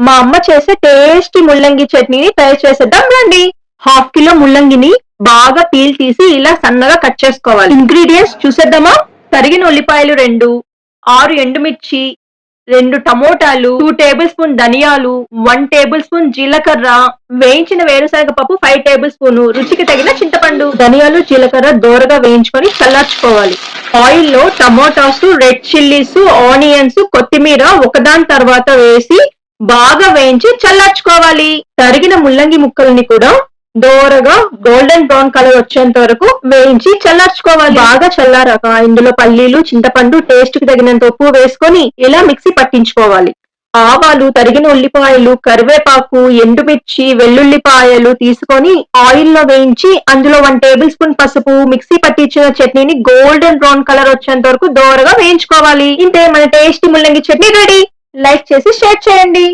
మా అమ్మ చేసే టేస్టీ ముల్లంగి చట్నీని తయారు చేసేద్దాం రండి. హాఫ్ కిలో ముల్లంగిని బాగా పీల్ తీసి ఇలా సన్నగా కట్ చేసుకోవాలి. ఇంగ్రీడియంట్స్ చూసేద్దామా? తరిగిన ఉల్లిపాయలు 2, 6 ఎండుమిర్చి, 2 టమోటాలు, 2 టేబుల్ స్పూన్ ధనియాలు, 1 టేబుల్ స్పూన్ జీలకర్ర, వేయించిన వేరుశనగ పప్పు 5 టేబుల్ స్పూన్, రుచికి తగిన చింతపండు. ధనియాలు జీలకర్ర దోరగా వేయించుకొని చల్లార్చుకోవాలి. ఆయిల్ లో టమోటాస్, రెడ్ చిల్లీస్, ఆనియన్స్, కొత్తిమీర ఒకదాని తర్వాత వేసి బాగా వేయించి చల్లార్చుకోవాలి. తరిగిన ముల్లంగి ముక్కల్ని కూడా దోరగా గోల్డెన్ బ్రౌన్ కలర్ వచ్చేంత వరకు వేయించి చల్లార్చుకోవాలి. బాగా చల్లారాక ఇందులో పల్లీలు, చింతపండు, టేస్ట్ కి తగినంత ఉప్పు వేసుకొని ఇలా మిక్సీ పట్టించుకోవాలి. ఆవాలు, తరిగిన ఉల్లిపాయలు, కరివేపాకు, ఎండుమిర్చి, వెల్లుల్లిపాయలు తీసుకొని ఆయిల్ లో వేయించి అందులో 1 టేబుల్ స్పూన్ పసుపు, మిక్సీ పట్టించిన చట్నీని గోల్డెన్ బ్రౌన్ కలర్ వచ్చేంత వరకు దోరగా వేయించుకోవాలి. ఇంతే మన టేస్టీ ముల్లంగి చట్నీ రెడీ. లైక్ చేసి షేర్ చేయండి.